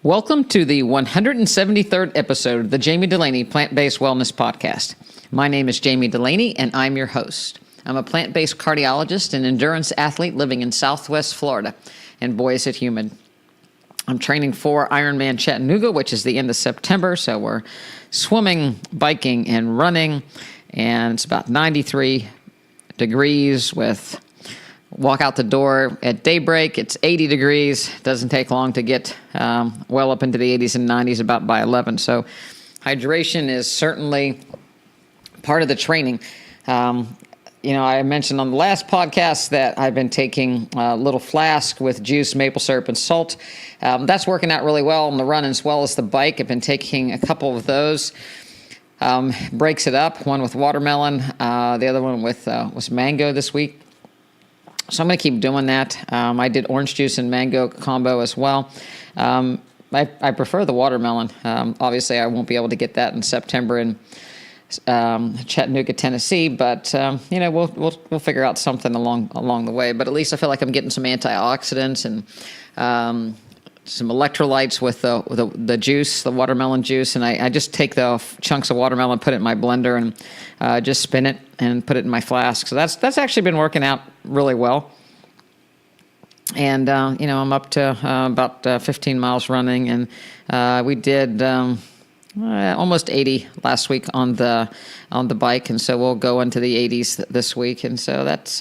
Welcome to the 173rd episode of the Jami Dulaney Plant-Based Wellness Podcast. My name is Jami Dulaney, and I'm your host. I'm a plant-based cardiologist and endurance athlete living in Southwest Florida, and boy, is it humid. I'm training for Ironman Chattanooga, which is the end of September, so we're swimming, biking, and running, and it's about 93 degrees with... Walk out the door at daybreak, it's 80 degrees. Doesn't take long to get well up into the 80s and 90s about by 11. So hydration is certainly part of the training. I mentioned on the last podcast that I've been taking a little flask with juice, maple syrup, and salt. That's working out really well on the run as well as the bike. I've been taking a couple of those. Breaks it up, one with watermelon, the other one with was mango this week. So I'm going to keep doing that. I did orange juice and mango combo as well. I prefer the watermelon. Obviously, I won't be able to get that in September in Chattanooga, Tennessee, but we'll figure out something along the way. But at least I feel like I'm getting some antioxidants and some electrolytes with the juice, the watermelon juice, and I just take the chunks of watermelon, put it in my blender, and just spin it and put it in my flask. So that's actually been working out really well. And I'm up to about 15 miles running, and we did almost 80 last week on the bike, and so we'll go into the 80s this week, and so that's.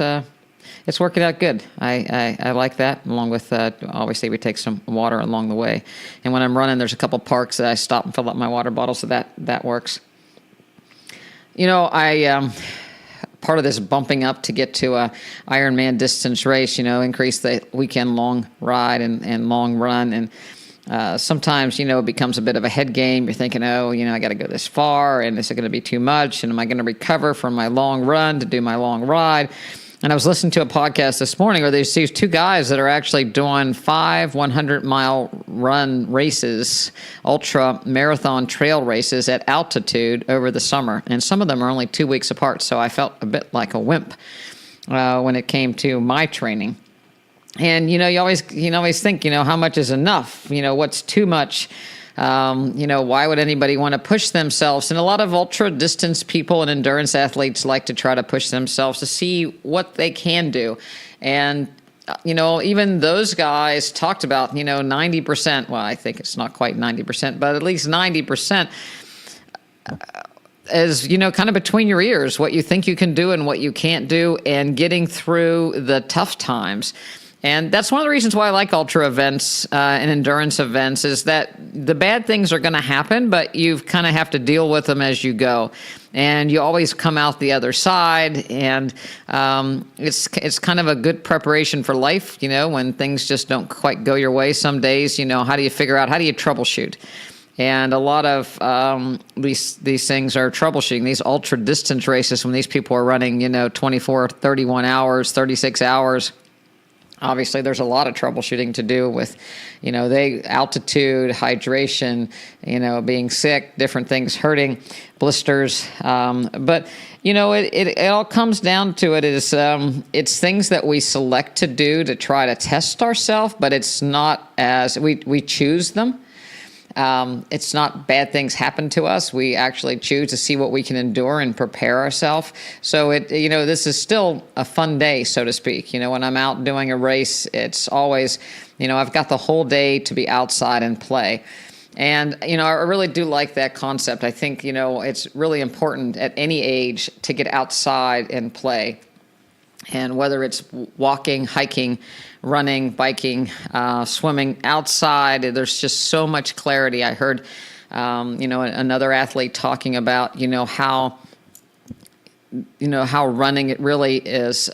It's working out good. I like that, along with, obviously, we take some water along the way. And when I'm running, there's a couple parks that I stop and fill up my water bottle, so that works. Part of this bumping up to get to a Ironman distance race, increase the weekend long ride and long run. And sometimes, it becomes a bit of a head game. You're thinking, I got to go this far, and is it going to be too much? And am I going to recover from my long run to do my long ride? And I was listening to a podcast this morning where there's these two guys that are actually doing 5 100-mile run races, ultra marathon trail races at altitude over the summer. And some of them are only 2 weeks apart, so I felt a bit like a wimp when it came to my training. And, you always think, how much is enough? What's too much? Why would anybody want to push themselves? And a lot of ultra distance people and endurance athletes like to try to push themselves to see what they can do. And, even those guys talked about, 90%. Well, I think it's not quite 90%, but at least 90% is, kind of between your ears, what you think you can do and what you can't do, and getting through the tough times. And that's one of the reasons why I like ultra events and endurance events, is that the bad things are going to happen, but you kind of have to deal with them as you go. And you always come out the other side, and it's kind of a good preparation for life, when things just don't quite go your way some days. How do you figure out, how do you troubleshoot? And a lot of these things are troubleshooting. These ultra distance races, when these people are running, 24, 31 hours, 36 hours, obviously, there's a lot of troubleshooting to do with, altitude, hydration, being sick, different things hurting, blisters. But, it all comes down to it's things that we select to do to try to test ourselves, but it's not as we choose them. It's not bad things happen to us. We actually choose to see what we can endure and prepare ourselves. So this is still a fun day, so to speak. When I'm out doing a race, it's always, I've got the whole day to be outside and play. And, I really do like that concept. I think, it's really important at any age to get outside and play. And whether it's walking, hiking, running, biking, swimming outside, there's just so much clarity. I heard, another athlete talking about, how running it really is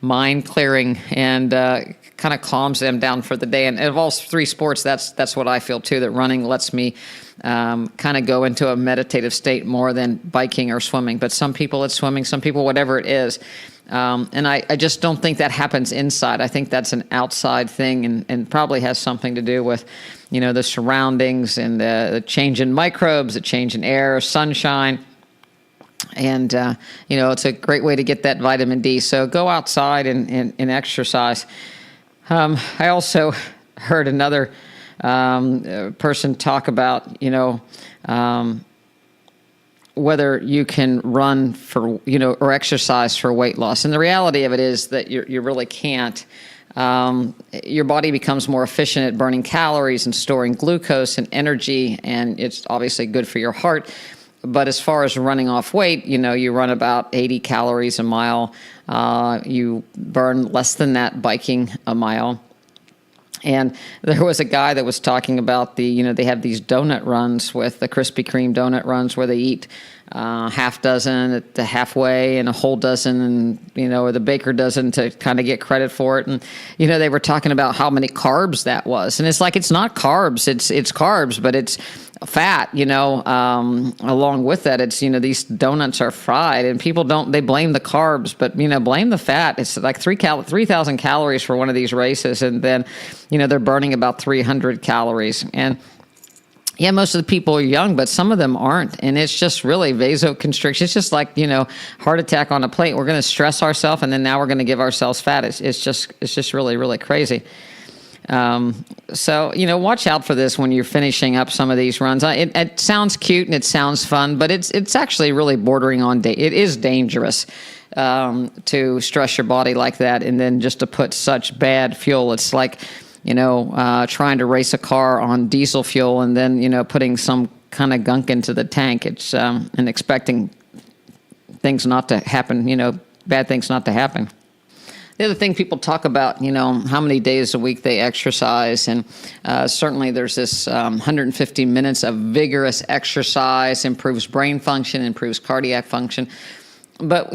mind clearing and kind of calms them down for the day. And of all three sports, that's what I feel too. That running lets me kind of go into a meditative state more than biking or swimming. But some people it's swimming, some people whatever it is. And I just don't think that happens inside. I think that's an outside thing and probably has something to do with, the surroundings and the change in microbes, the change in air, sunshine. And, it's a great way to get that vitamin D. So go outside and exercise. I also heard another person talk about, whether you can run for, or exercise for weight loss. And the reality of it is that you really can't. Your body becomes more efficient at burning calories and storing glucose and energy, and it's obviously good for your heart. But as far as running off weight, you run about 80 calories a mile. You burn less than that biking a mile. And there was a guy that was talking about they have these donut runs with the Krispy Kreme donut runs where they eat half dozen at the halfway and a whole dozen, and, or the baker dozen to kind of get credit for it. And, they were talking about how many carbs that was. And it's like, it's not carbs, it's carbs, but it's fat, along with that. It's, these donuts are fried, and people they blame the carbs, but, blame the fat. It's like 3,000 calories for one of these races. And then, they're burning about 300 calories. And yeah, most of the people are young, but some of them aren't. And it's just really vasoconstriction. It's just like, heart attack on a plate. We're going to stress ourselves, and then now we're going to give ourselves fat. It's just really, really crazy. So, watch out for this when you're finishing up some of these runs. It sounds cute and it sounds fun, but it's actually really bordering on, it is dangerous, to stress your body like that. And then just to put such bad fuel. It's like, trying to race a car on diesel fuel and then, putting some kind of gunk into the tank. It's, and expecting things not to happen, bad things not to happen. The other thing people talk about, how many days a week they exercise. And certainly there's this 150 minutes of vigorous exercise, improves brain function, improves cardiac function. But,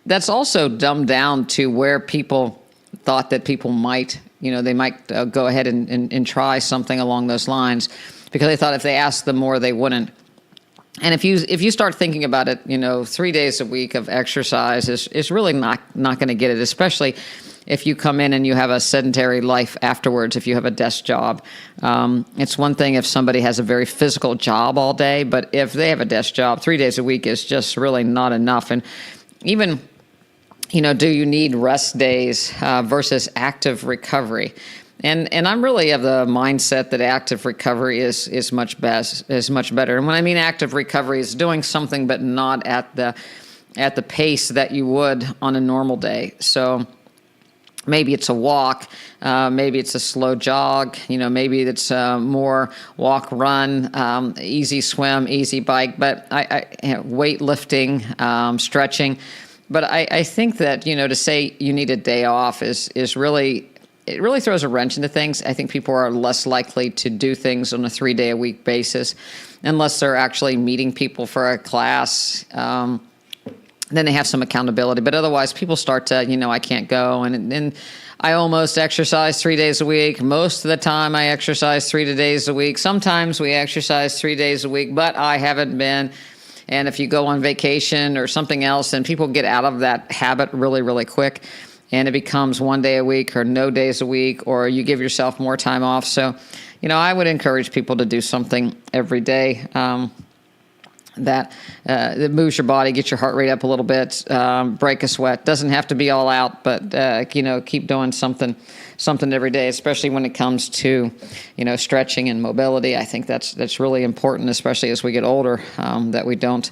that's also dumbed down to where people thought that people might, they might go ahead and try something along those lines, because they thought if they asked them more, they wouldn't. And if you start thinking about it, 3 days a week of exercise is really not going to get it, especially if you come in and you have a sedentary life afterwards, if you have a desk job. It's one thing if somebody has a very physical job all day, but if they have a desk job, 3 days a week is just really not enough. And even, do you need rest days versus active recovery? And I'm really of the mindset that active recovery is much better. And when I mean active recovery, is doing something but not at the pace that you would on a normal day. So maybe it's a walk, maybe it's a slow jog, maybe it's more walk, run, easy swim, easy bike, but weightlifting, stretching. But I think that, to say you need a day off is really, it really throws a wrench into things. I think people are less likely to do things on a 3-day-a-week basis unless they're actually meeting people for a class. Then they have some accountability. But otherwise, people start to, I can't go. And I almost exercise 3 days a week. Most of the time, I exercise 3 days a week. Sometimes we exercise 3 days a week, but I haven't been. And if you go on vacation or something else, then people get out of that habit really, really quick. And it becomes 1 day a week or no days a week, or you give yourself more time off. So, I would encourage people to do something every day that moves your body, get your heart rate up a little bit, break a sweat. Doesn't have to be all out, but, keep doing something every day, especially when it comes to, stretching and mobility. I think that's really important, especially as we get older, that we don't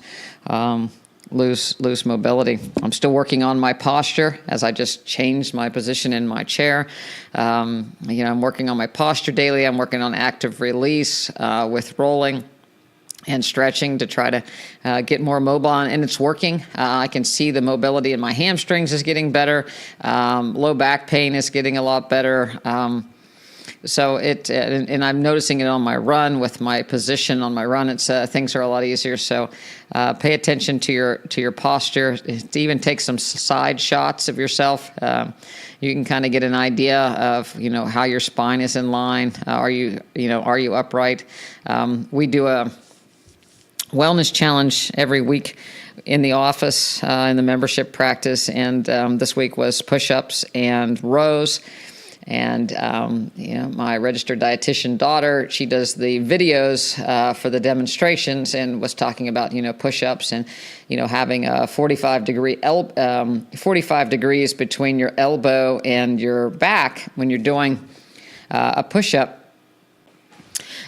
lose mobility. I'm still working on my posture as I just changed my position in my chair. I'm working on my posture daily. I'm working on active release with rolling and stretching to try to get more mobile, and it's working. I can see the mobility in my hamstrings is getting better. Low back pain is getting a lot better. So and I'm noticing it on my run with my position on my run. It's things are a lot easier. So pay attention to your posture. To even take some side shots of yourself. You can kind of get an idea of how your spine is in line. Are you upright? We do a wellness challenge every week in the office in the membership practice, and this week was push-ups and rows. And, my registered dietitian daughter, she does the videos for the demonstrations and was talking about, push-ups and, having a 45 degrees between your elbow and your back when you're doing a push-up.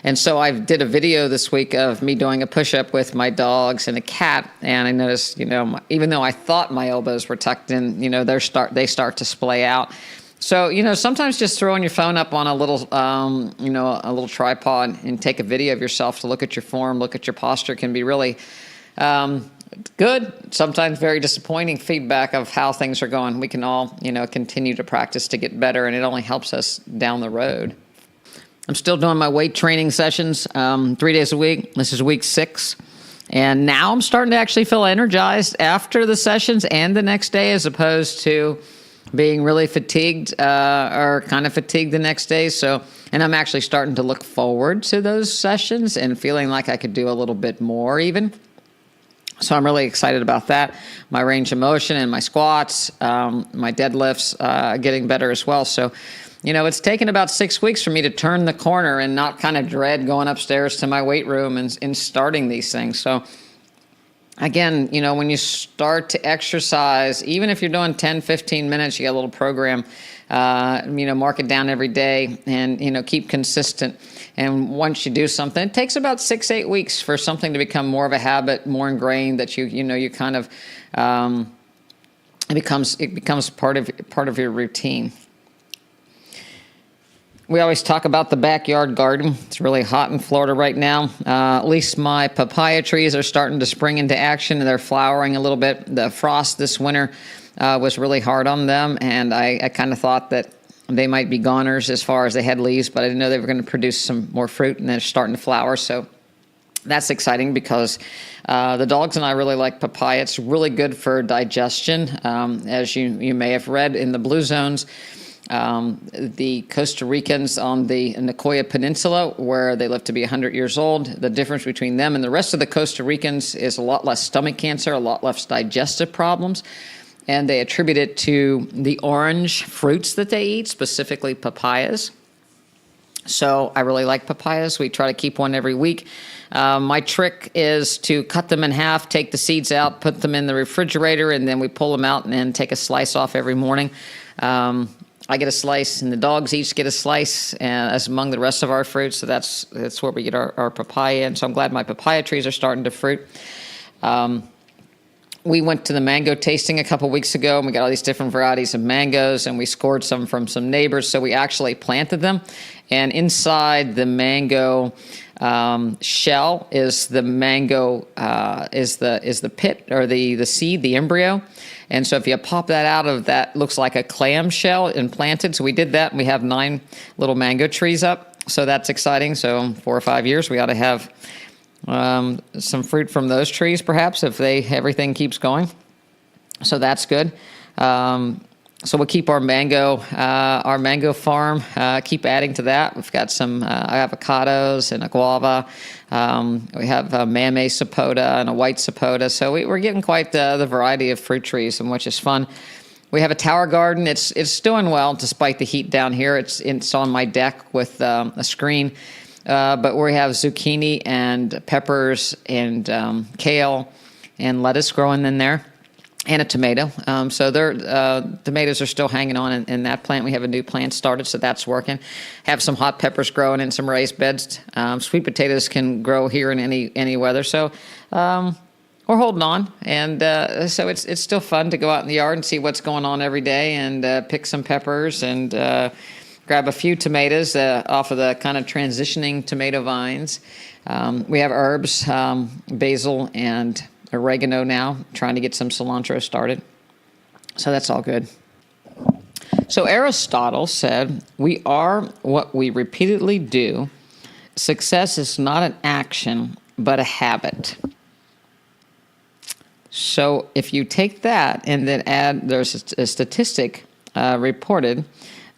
And so I did a video this week of me doing a push-up with my dogs and a cat, and I noticed, even though I thought my elbows were tucked in, they start to splay out. So, sometimes just throwing your phone up on a little, a little tripod and take a video of yourself to look at your form, look at your posture can be really good. Sometimes very disappointing feedback of how things are going. We can all, continue to practice to get better, and it only helps us down the road. I'm still doing my weight training sessions 3 days a week. This is week 6. And now I'm starting to actually feel energized after the sessions and the next day, as opposed to being really fatigued or kind of fatigued the next day. And I'm actually starting to look forward to those sessions and feeling like I could do a little bit more even. So I'm really excited about that. My range of motion and my squats, my deadlifts getting better as well. So, it's taken about 6 weeks for me to turn the corner and not kind of dread going upstairs to my weight room and starting these things. So again, when you start to exercise, even if you're doing 10, 15 minutes, you got a little program, mark it down every day and, keep consistent. And once you do something, it takes about 6-8 weeks for something to become more of a habit, more ingrained that you kind of, it becomes part of your routine. We always talk about the backyard garden. It's really hot in Florida right now. At least my papaya trees are starting to spring into action, and they're flowering a little bit. The frost this winter was really hard on them, and I kind of thought that they might be goners as far as they had leaves, but I didn't know they were going to produce some more fruit, and they're starting to flower. So that's exciting because the dogs and I really like papaya. It's really good for digestion. As you may have read in the blue zones, the Costa Ricans on the Nicoya Peninsula, where they live to be 100 years old, the difference between them and the rest of the Costa Ricans is a lot less stomach cancer, a lot less digestive problems, and they attribute it to the orange fruits that they eat, specifically papayas. So I really like papayas. We try to keep one every week. My trick is to cut them in half, take the seeds out, put them in the refrigerator, and then we pull them out and then take a slice off every morning. I get a slice, and the dogs each get a slice as among the rest of our fruits. So that's where we get our papaya. And so I'm glad my papaya trees are starting to fruit. We went to the mango tasting a couple weeks ago, and we got all these different varieties of mangoes, and we scored some from some neighbors. So we actually planted them. And inside the mango shell is the mango, is the pit or the seed, the embryo. And so if you pop that out of that, looks like a clam shell and planted. So we did that, and we have 9 little mango trees up. So that's exciting. So 4 or 5 years, we ought to have some fruit from those trees, perhaps, if everything keeps going. So that's good. So we'll keep our mango farm, keep adding to that. We've got some avocados and a guava. We have a mamey sapota and a white sapota. So we're getting quite the variety of fruit trees, and which is fun. We have a tower garden. It's doing well despite the heat down here. It's on my deck with a screen. But we have zucchini and peppers and kale and lettuce growing in there. And a tomato. So tomatoes are still hanging on in that plant. We have a new plant started, so that's working. Have some hot peppers growing in some raised beds. Sweet potatoes can grow here in any weather. So we're holding on. And so it's still fun to go out in the yard and see what's going on every day and pick some peppers and grab a few tomatoes off of the kind of transitioning tomato vines. We have herbs, basil and oregano now, trying to get some cilantro started. So that's all good. So Aristotle said, "We are what we repeatedly do. Success is not an action, but a habit." So if you take that and then add, there's a statistic reported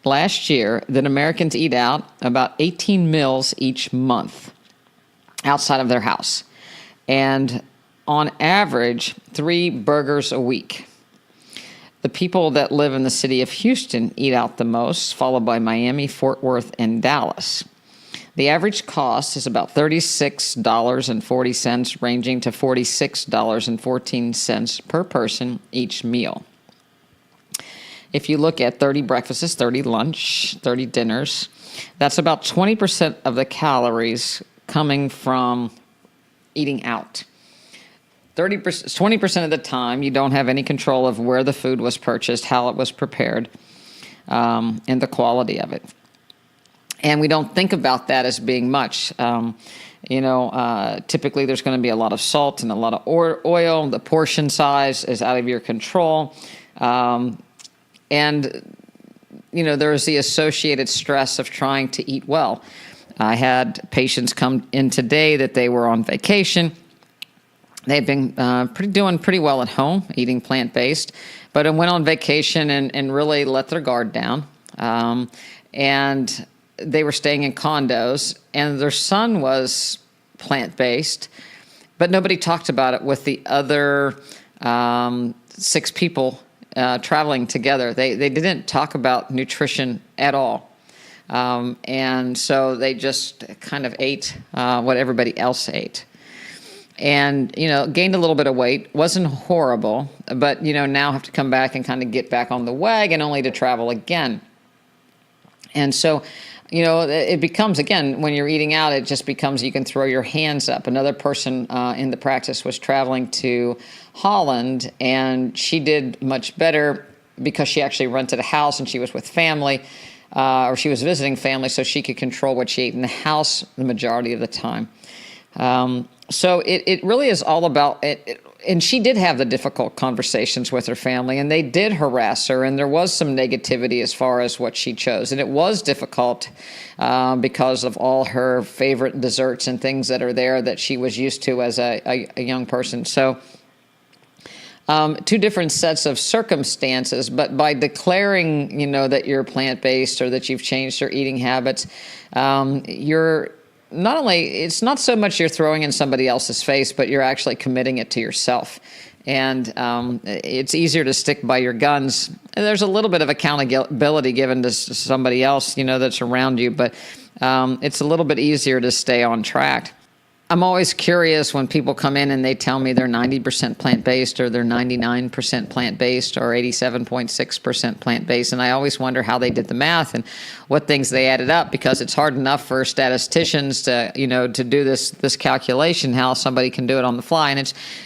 last year that Americans eat out about 18 meals each month outside of their house. And on average, 3 burgers a week. The people that live in the city of Houston eat out the most, followed by Miami, Fort Worth, and Dallas. The average cost is about $36.40, ranging to $46.14 per person each meal. if you look at 30 breakfasts, 30 lunch, 30 dinners, that's about 20% of the calories coming from eating out. 20% of the time, you don't have any control of where the food was purchased, how it was prepared, and the quality of it. And we don't think about that as being much. Typically there's going to be a lot of salt and a lot of oil. The portion size is out of your control. There's the associated stress of trying to eat well. I had patients come in today that they were on vacation. They'd been doing pretty well at home, eating plant-based, but went on vacation and really let their guard down. And they were staying in condos, and their son was plant-based, but nobody talked about it with the other 6 people traveling together. They didn't talk about nutrition at all. And so they just kind of ate what everybody else ate. And, gained a little bit of weight. Wasn't horrible, but, now have to come back and kind of get back on the wagon only to travel again. And so, it becomes, again, when you're eating out, it just becomes you can throw your hands up. Another person in the practice was traveling to Holland, and she did much better because she actually rented a house and she was with family, or she was visiting family, so she could control what she ate in the house the majority of the time. So it really is all about it. And she did have the difficult conversations with her family, and they did harass her, and there was some negativity as far as what she chose. And it was difficult because of all her favorite desserts and things that are there that she was used to as a young person. So 2 different sets of circumstances, but by declaring, that you're plant-based or that you've changed your eating habits, you're not only, it's not so much you're throwing in somebody else's face, but you're actually committing it to yourself. And it's easier to stick by your guns. And there's a little bit of accountability given to somebody else, that's around you, but it's a little bit easier to stay on track. I'm always curious when people come in and they tell me they're 90% plant-based or they're 99% plant-based or 87.6% plant-based, and I always wonder how they did the math and what things they added up, because it's hard enough for statisticians to do this calculation, how somebody can do it on the fly,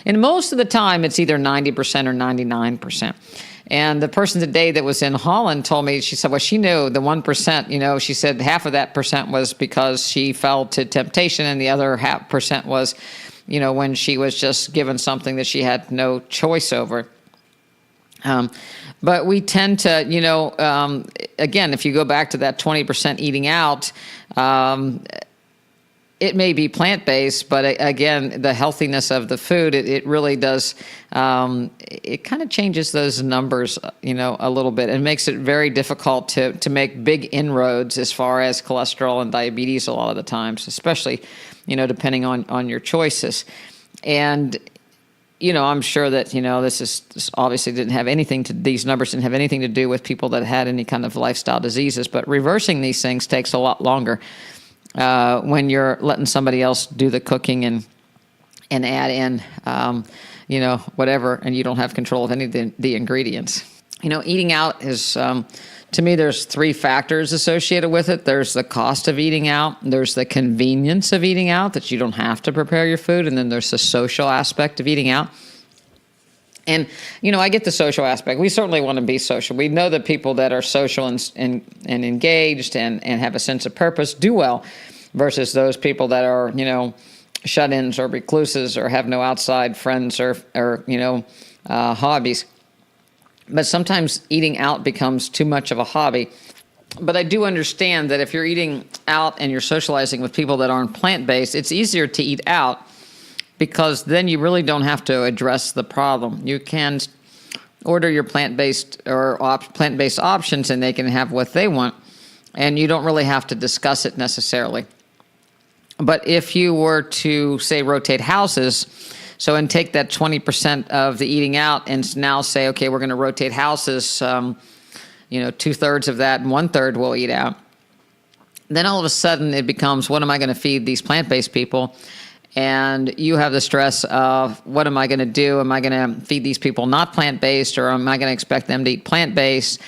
and most of the time it's either 90% or 99%. And the person today that was in Holland told me, she said, well, she knew the 1%, she said half of that percent was because she fell to temptation, and the other half percent was, when she was just given something that she had no choice over. But we tend to, again, if you go back to that 20% eating out, it may be plant-based, but again, the healthiness of the food, it really does, it kind of changes those numbers, a little bit, and makes it very difficult to make big inroads as far as cholesterol and diabetes a lot of the times, especially, depending on your choices. And, I'm sure that, this obviously these numbers didn't have anything to do with people that had any kind of lifestyle diseases, but reversing these things takes a lot longer. When you're letting somebody else do the cooking and add in, whatever, and you don't have control of any of the ingredients. Eating out is, to me, there's 3 factors associated with it. There's the cost of eating out. There's the convenience of eating out, that you don't have to prepare your food. And then there's the social aspect of eating out. And, I get the social aspect. We certainly want to be social. We know that people that are social and engaged and have a sense of purpose do well, versus those people that are, shut-ins or recluses or have no outside friends or hobbies. But sometimes eating out becomes too much of a hobby. But I do understand that if you're eating out and you're socializing with people that aren't plant-based, it's easier to eat out, because then you really don't have to address the problem. You can order your plant-based or plant-based options, and they can have what they want, and you don't really have to discuss it necessarily. But if you were to, say, rotate houses, and take that 20% of the eating out and now say, okay, we're going to rotate houses, 2/3 of that and 1/3 will eat out. Then all of a sudden it becomes, what am I going to feed these plant-based people? and you have the stress of, what am I going to do? Am I going to feed these people not plant-based, or am I going to expect them to eat plant-based?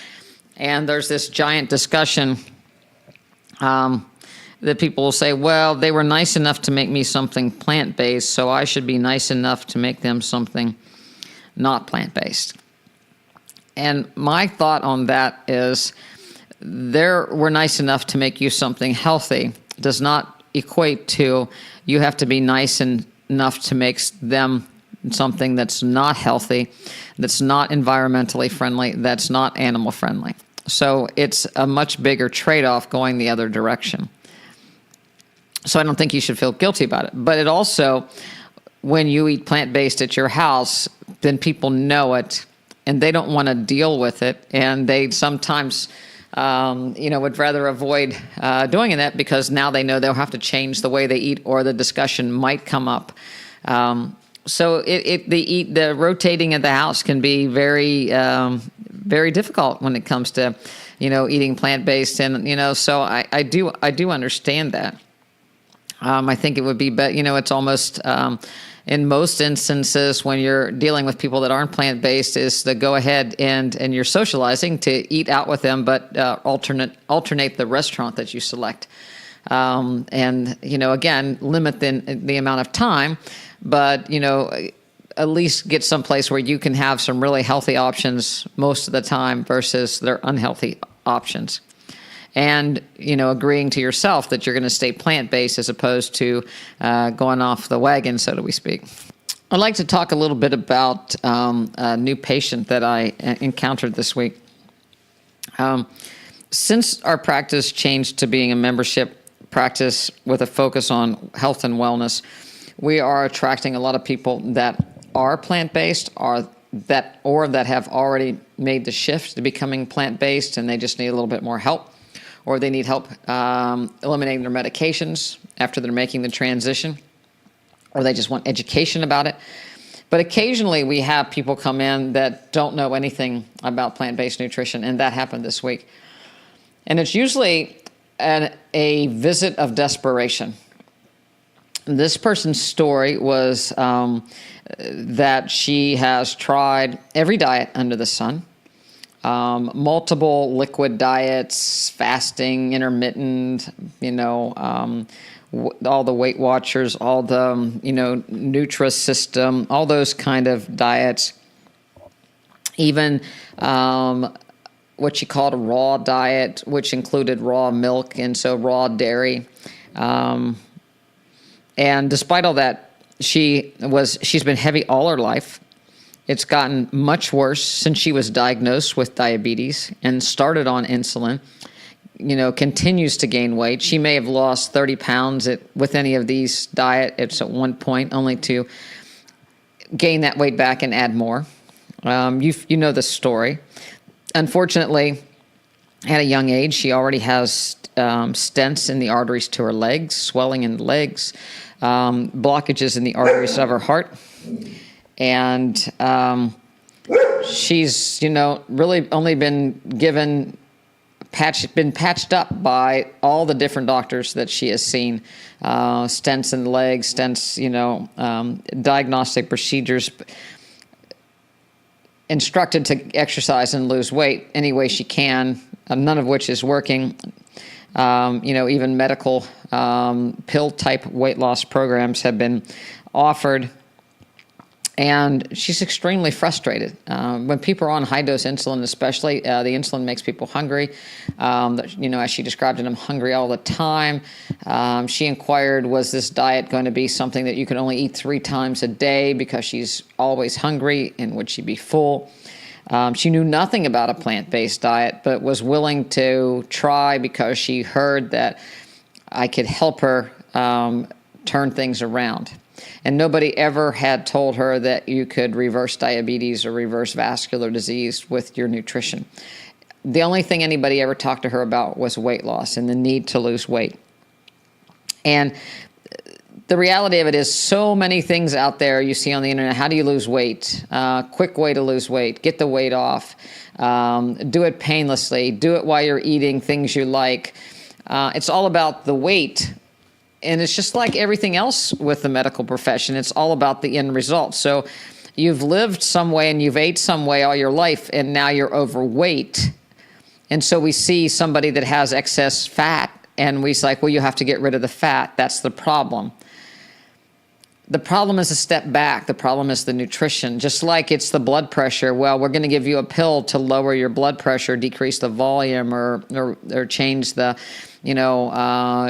And there's this giant discussion that people will say, well, they were nice enough to make me something plant-based, so I should be nice enough to make them something not plant-based. And my thought on that is, they were nice enough to make you something healthy does not equate to you have to be nice enough to make them something that's not healthy, that's not environmentally friendly, that's not animal friendly. So it's a much bigger trade-off going the other direction. So I don't think you should feel guilty about it. But it also, when you eat plant-based at your house, then people know it, and they don't want to deal with it, and they sometimes would rather avoid doing that, because now they know they'll have to change the way they eat, or the discussion might come up. So the rotating of the house can be very, very difficult when it comes to, eating plant-based, and so I do understand that. I think it would be, but it's almost in most instances when you're dealing with people that aren't plant-based, is to go ahead and you're socializing to eat out with them, but alternate the restaurant that you select, and again, limit the amount of time, but at least get someplace where you can have some really healthy options most of the time versus their unhealthy options. And, agreeing to yourself that you're going to stay plant-based as opposed to going off the wagon, so to speak. I'd like to talk a little bit about a new patient that I encountered this week. Since our practice changed to being a membership practice with a focus on health and wellness, we are attracting a lot of people that are plant-based, or that have already made the shift to becoming plant-based, and they just need a little bit more help. Or they need help eliminating their medications after they're making the transition, or they just want education about it. But occasionally we have people come in that don't know anything about plant-based nutrition, and that happened this week. And it's usually a visit of desperation. This person's story was that she has tried every diet under the sun. Multiple liquid diets, fasting, intermittent, all the Weight Watchers, all the, Nutrisystem, all those kind of diets. Even what she called a raw diet, which included raw milk and so raw dairy. And despite all that, she's been heavy all her life. It's gotten much worse since she was diagnosed with diabetes and started on insulin, continues to gain weight. She may have lost 30 pounds with any of these diets at one point, only to gain that weight back and add more. You know the story. Unfortunately, at a young age, she already has stents in the arteries to her legs, swelling in the legs, blockages in the arteries of her heart. And she's, really only been patched up by all the different doctors that she has seen. Stents in the legs, stents, diagnostic procedures, instructed to exercise and lose weight any way she can, none of which is working. Even medical pill-type weight loss programs have been offered. And she's extremely frustrated. When people are on high-dose insulin especially, the insulin makes people hungry. As she described it, I'm hungry all the time. She inquired, was this diet going to be something that you could only eat 3 times a day because she's always hungry, and would she be full? She knew nothing about a plant-based diet, but was willing to try because she heard that I could help her turn things around. And nobody ever had told her that you could reverse diabetes or reverse vascular disease with your nutrition. The only thing anybody ever talked to her about was weight loss and the need to lose weight. And the reality of it is, so many things out there you see on the internet. How do you lose weight? Quick way to lose weight. Get the weight off. Do it painlessly. Do it while you're eating things you like. It's all about the weight And it's just like everything else with the medical profession. It's all about the end result. So you've lived some way and you've ate some way all your life, and now you're overweight. And so we see somebody that has excess fat, and we're like, well, you have to get rid of the fat. That's the problem. The problem is a step back. The problem is the nutrition. Just like it's the blood pressure. Well, we're going to give you a pill to lower your blood pressure, decrease the volume, or change the,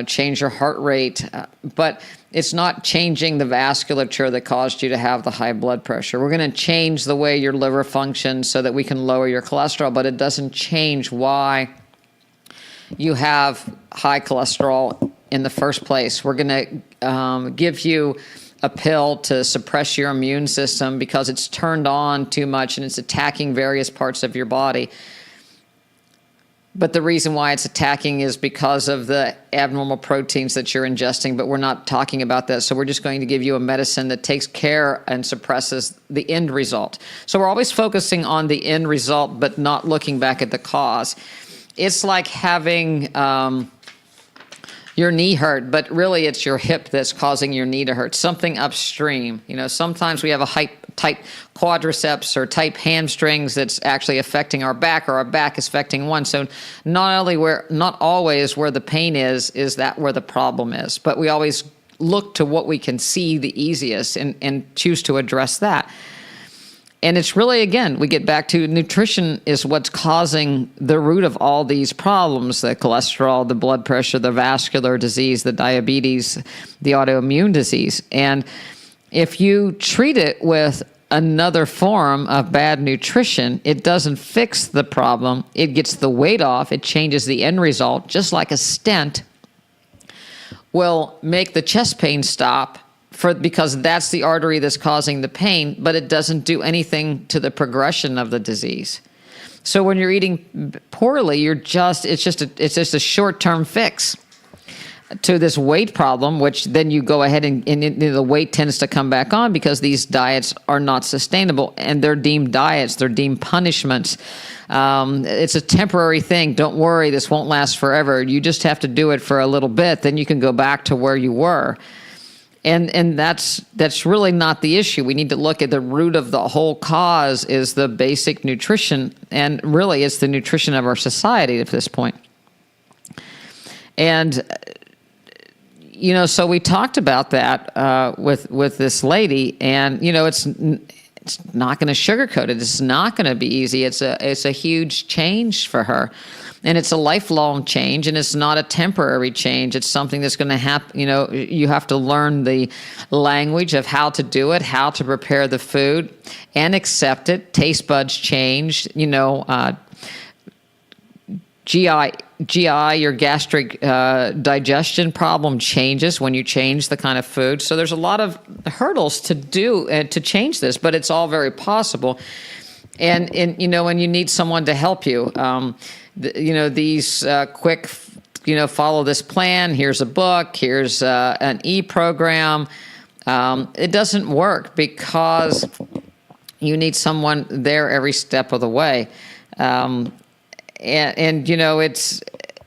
change your heart rate. But it's not changing the vasculature that caused you to have the high blood pressure. We're going to change the way your liver functions so that we can lower your cholesterol, but it doesn't change why you have high cholesterol in the first place. We're going to give you a pill to suppress your immune system because it's turned on too much and it's attacking various parts of your body. But the reason why it's attacking is because of the abnormal proteins that you're ingesting, but we're not talking about that. So we're just going to give you a medicine that takes care and suppresses the end result. So we're always focusing on the end result, but not looking back at the cause. It's like having your knee hurt, but really it's your hip that's causing your knee to hurt, something upstream. Sometimes we have a tight quadriceps or tight hamstrings that's actually affecting our back, or our back is affecting one. So not always where the pain is that where the problem is, but we always look to what we can see the easiest and choose to address that. And it's really, again, we get back to nutrition is what's causing the root of all these problems: the cholesterol, the blood pressure, the vascular disease, the diabetes, the autoimmune disease. And if you treat it with another form of bad nutrition, it doesn't fix the problem. It gets the weight off. It changes the end result, just like a stent will make the chest pain stop because that's the artery that's causing the pain, but it doesn't do anything to the progression of the disease. So when you're eating poorly, it's just a short-term fix to this weight problem, which then you go ahead and the weight tends to come back on because these diets are not sustainable, and they're deemed diets. They're deemed punishments. It's a temporary thing. Don't worry, this won't last forever. You just have to do it for a little bit, then you can go back to where you were. And that's really not the issue. We need to look at the root of the whole cause is the basic nutrition, and really it's the nutrition of our society at this point. And so we talked about that with this lady, and it's not going to sugarcoat it. It's not going to be easy. It's a huge change for her. And it's a lifelong change, and it's not a temporary change. It's something that's going to happen. You have to learn the language of how to do it, how to prepare the food, and accept it. Taste buds change. GI, your gastric digestion problem changes when you change the kind of food. So there's a lot of hurdles to do to change this, but it's all very possible. And when you need someone to help you. These quick, follow this plan. Here's a book. Here's an e-program. It doesn't work because you need someone there every step of the way.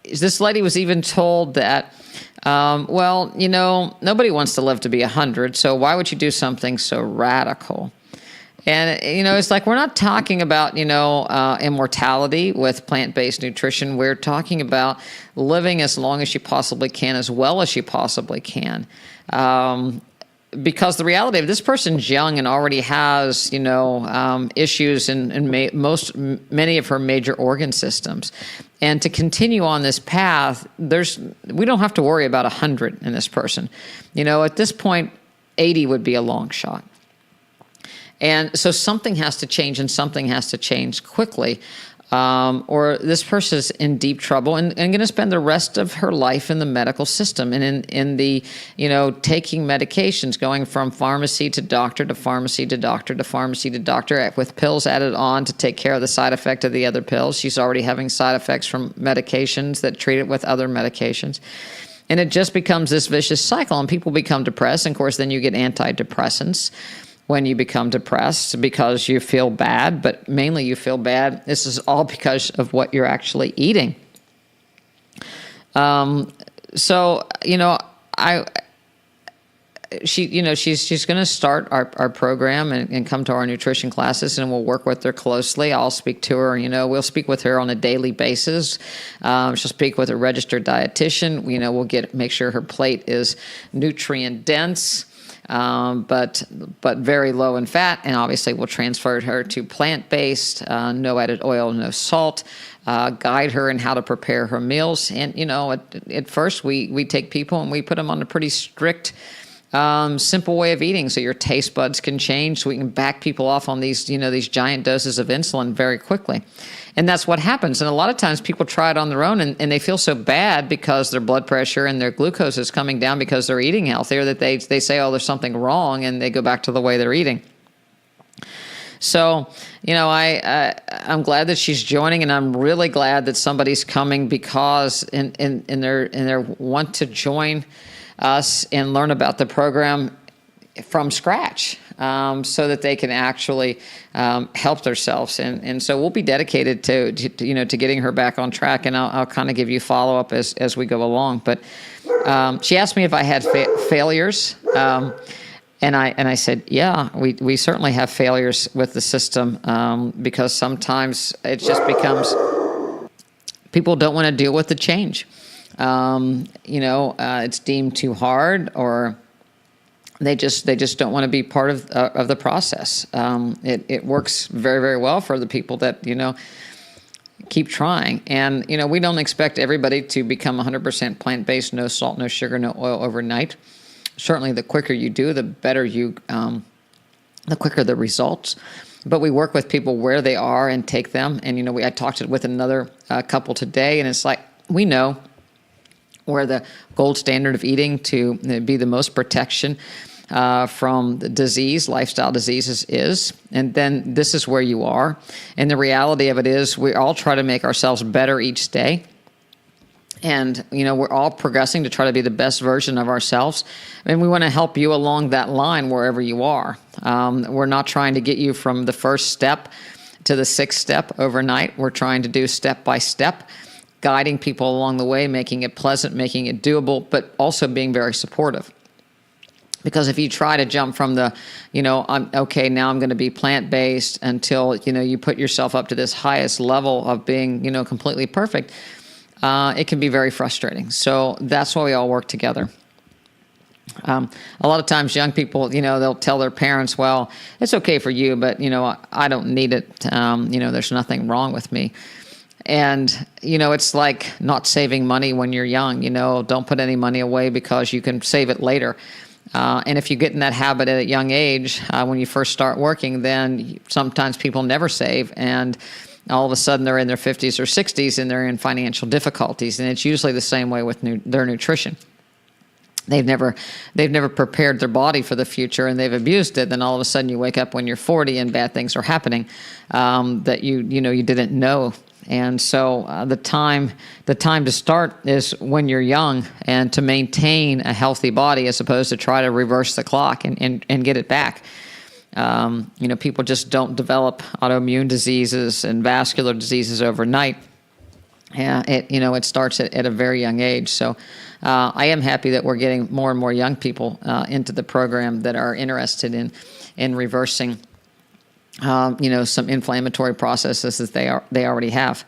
This lady was even told that, nobody wants to live to be 100. So why would you do something so radical? And, it's like we're not talking about, immortality with plant-based nutrition. We're talking about living as long as you possibly can, as well as you possibly can. Because the reality of this person's young and already has, issues in many of her major organ systems. And to continue on this path, we don't have to worry about 100 in this person. At this point, 80 would be a long shot. And so something has to change, and something has to change quickly, or this person is in deep trouble and going to spend the rest of her life in the medical system and in the, taking medications, going from pharmacy to doctor to pharmacy to doctor to pharmacy to doctor with pills added on to take care of the side effect of the other pills. She's already having side effects from medications that treat it with other medications. And it just becomes this vicious cycle, and people become depressed. And of course, then you get antidepressants when you become depressed because you feel bad, but mainly you feel bad. This is all because of what you're actually eating. I she's going to start our program and come to our nutrition classes, and we'll work with her closely. I'll speak to her. We'll speak with her on a daily basis. She'll speak with a registered dietitian. We'll make sure her plate is nutrient dense, but very low in fat, and obviously we'll transfer her to plant-based, no added oil, no salt. Guide her in how to prepare her meals. And, at first we take people and we put them on a pretty strict, simple way of eating so your taste buds can change, so we can back people off on these giant doses of insulin very quickly. And that's what happens. And a lot of times people try it on their own and they feel so bad because their blood pressure and their glucose is coming down because they're eating healthier that they say, oh, there's something wrong, and they go back to the way they're eating. So, I'm glad that she's joining, and I'm really glad that somebody's coming because in their want to join us and learn about the program from scratch, so that they can actually help themselves. And so we'll be dedicated to getting her back on track, and I'll kind of give you follow up as we go along. But she asked me if I had failures. And I said, yeah, we certainly have failures with the system, because sometimes it just becomes people don't want to deal with the change. It's deemed too hard, or they just don't want to be part of the process. It works very, very well for the people that keep trying. And we don't expect everybody to become 100% plant-based, no salt, no sugar, no oil overnight. Certainly, the quicker you do, the better the quicker the results. But we work with people where they are and take them. And, I talked with another couple today, and it's like, we know where the gold standard of eating to be the most protection from the disease, lifestyle diseases is. And then this is where you are. And the reality of it is we all try to make ourselves better each day. And, we're all progressing to try to be the best version of ourselves. And we want to help you along that line wherever you are. We're not trying to get you from the first step to the sixth step overnight. We're trying to do step by step, guiding people along the way, making it pleasant, making it doable, but also being very supportive. Because if you try to jump from the, now I'm going to be plant-based until, you put yourself up to this highest level of being, completely perfect, it can be very frustrating. So that's why we all work together. A lot of times young people, they'll tell their parents, well, it's okay for you, but, I don't need it. There's nothing wrong with me. And, it's like not saving money when you're young. Don't put any money away because you can save it later. And if you get in that habit at a young age, when you first start working, then sometimes people never save, and all of a sudden they're in their 50s or 60s and they're in financial difficulties. And it's usually the same way with their nutrition. They've never prepared their body for the future, and they've abused it. Then all of a sudden you wake up when you're 40 and bad things are happening that you didn't know. And so the time to start is when you're young, and to maintain a healthy body as opposed to try to reverse the clock and get it back. People just don't develop autoimmune diseases and vascular diseases overnight. Yeah, it starts at a very young age. So I am happy that we're getting more and more young people into the program that are interested in reversing some inflammatory processes that they already have.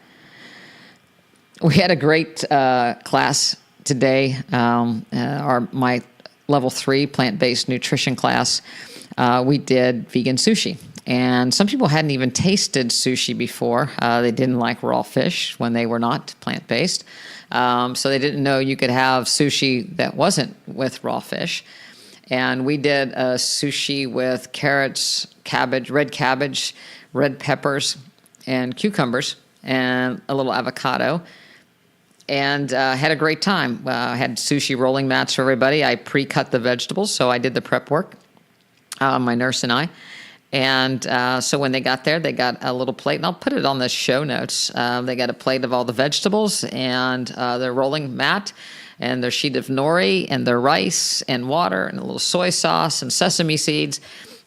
We had a great class today. My level 3 plant-based nutrition class. We did vegan sushi, and some people hadn't even tasted sushi before. They didn't like raw fish when they were not plant-based, so they didn't know you could have sushi that wasn't with raw fish. And we did a sushi with carrots, cabbage, red peppers, and cucumbers, and a little avocado, and had a great time. I had sushi rolling mats for everybody. I pre-cut the vegetables, so I did the prep work, my nurse and I. And so when they got there, they got a little plate, and I'll put it on the show notes. They got a plate of all the vegetables and their rolling mat, and their sheet of nori, and their rice, and water, and a little soy sauce, and sesame seeds,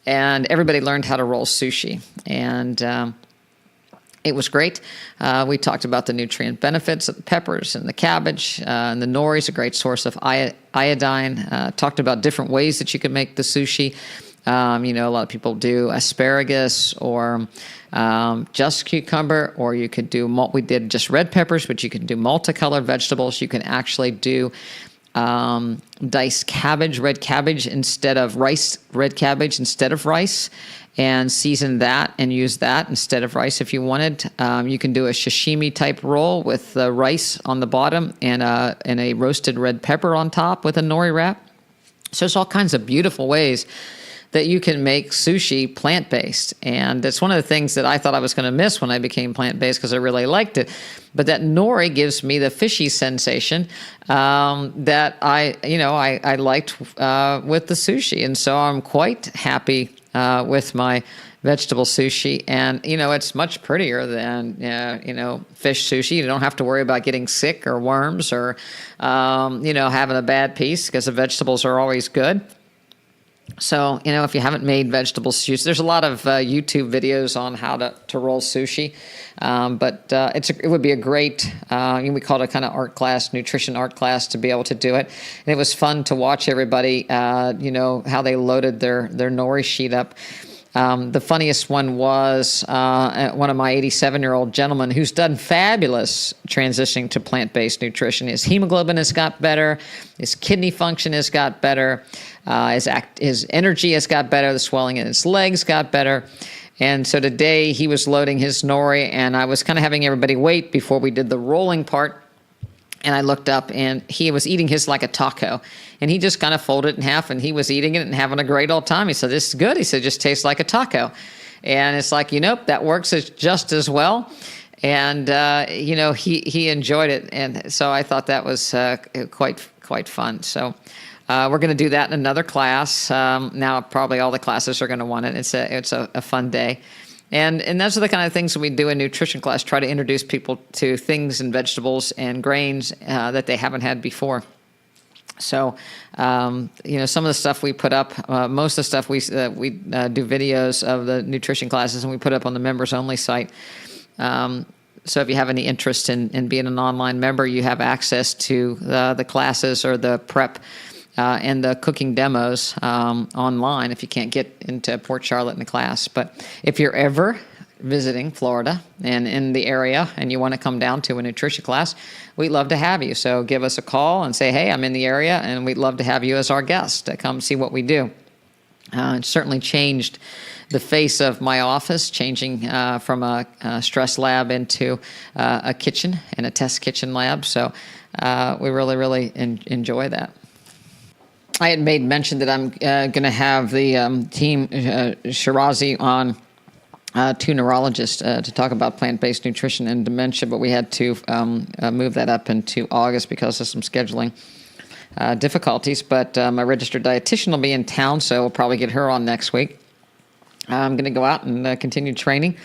and everybody learned how to roll sushi. And It was great. We talked about the nutrient benefits of the peppers and the cabbage, and the nori is a great source of iodine. Talked about different ways that you can make the sushi. A lot of people do asparagus or just cucumber, or you could do, we did just red peppers, but you can do multicolored vegetables. You can actually do diced cabbage, red cabbage instead of rice, red cabbage instead of rice, and season that and use that instead of rice if you wanted. You can do a sashimi type roll with rice on the bottom and a roasted red pepper on top with a nori wrap. So there's all kinds of beautiful ways that you can make sushi plant-based. And it's one of the things that I thought I was going to miss when I became plant-based because I really liked it. But that nori gives me the fishy sensation that I liked with the sushi. And so I'm quite happy with my vegetable sushi. And, it's much prettier than, fish sushi. You don't have to worry about getting sick or worms or, having a bad piece because the vegetables are always good. So, if you haven't made vegetable sushi, there's a lot of YouTube videos on how to roll sushi. But it would be a great, we call it a kind of art class, nutrition art class, to be able to do it. And it was fun to watch everybody, how they loaded their nori sheet up. The funniest one was one of my 87-year-old gentlemen who's done fabulous transitioning to plant-based nutrition. His hemoglobin has got better. His kidney function has got better. His energy has got better. The swelling in his legs got better. And so today he was loading his nori, and I was kind of having everybody wait before we did the rolling part. And I looked up, and he was eating his like a taco. And he just kind of folded it in half, and he was eating it and having a great old time. He said, "This is good." He said, "Just tastes like a taco." And it's like, that works just as well. And, he enjoyed it. And so I thought that was quite fun. So we're going to do that in another class. Now probably all the classes are going to want it. It's a fun day. And those are the kind of things that we do in nutrition class, try to introduce people to things and vegetables and grains that they haven't had before. So, some of the stuff we put up, most of the stuff we do videos of the nutrition classes, and we put up on the members only site. So if you have any interest in being an online member, you have access to the classes or the prep and the cooking demos online if you can't get into Port Charlotte in the class. But if you're ever visiting Florida and in the area and you want to come down to a nutrition class, we'd love to have you. So give us a call and say, "Hey, I'm in the area and we'd love to have you as our guest to come see what we do." It certainly changed the face of my office, changing from a stress lab into a kitchen and a test kitchen lab. So we really, really enjoy that. I had made mention that I'm going to have the team Shirazi on, two neurologists, to talk about plant-based nutrition and dementia, but we had to move that up into August because of some scheduling difficulties. But my registered dietitian will be in town, so we'll probably get her on next week. I'm going to go out and continue training.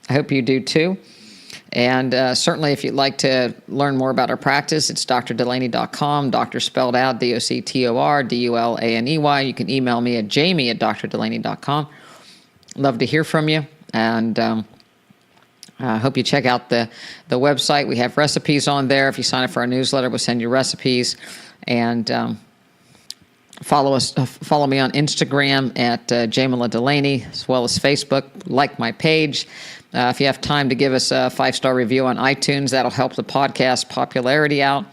I hope you do too. And certainly if you'd like to learn more about our practice, it's drdulaney.com, doctor spelled out, DOCTOR, DULANEY. You can email me at jamie@drdulaney.com. Love to hear from you. And I hope you check out the website. We have recipes on there. If you sign up for our newsletter, we'll send you recipes. And follow me on Instagram at Jamila Dulaney, as well as Facebook. Like my page. If you have time to give us a 5-star review on iTunes, that'll help the podcast popularity out.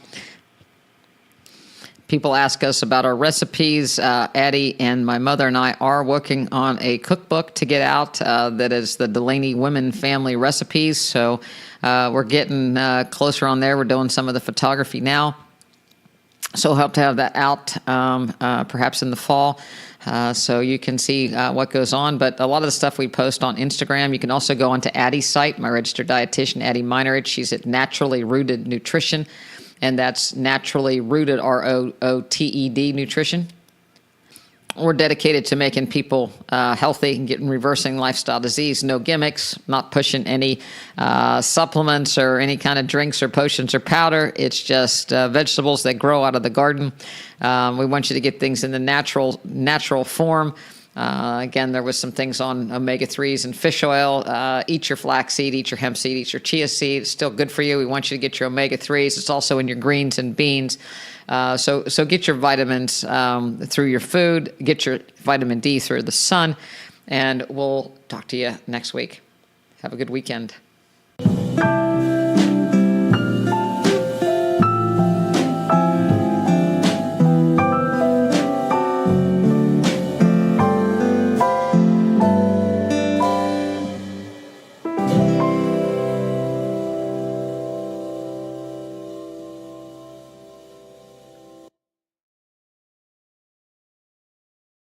People ask us about our recipes. Addie and my mother and I are working on a cookbook to get out that is the Dulaney Women Family Recipes. So we're getting closer on there. We're doing some of the photography now. So we'll hope to have that out perhaps in the fall. So you can see what goes on. But a lot of the stuff we post on Instagram, you can also go onto Addie's site, my registered dietitian, Addie Meinerich. She's at Naturally Rooted Nutrition, and that's Naturally Rooted, ROOTED Nutrition. We're dedicated to making people healthy and reversing lifestyle disease. No gimmicks, not pushing any supplements or any kind of drinks or potions or powder. It's just vegetables that grow out of the garden. We want you to get things in the natural form. Again, there was some things on omega-3s and fish oil. Eat your flaxseed, eat your hemp seed, eat your chia seed. It's still good for you. We want you to get your omega-3s. It's also in your greens and beans. So get your vitamins through your food. Get your vitamin D through the sun. And we'll talk to you next week. Have a good weekend.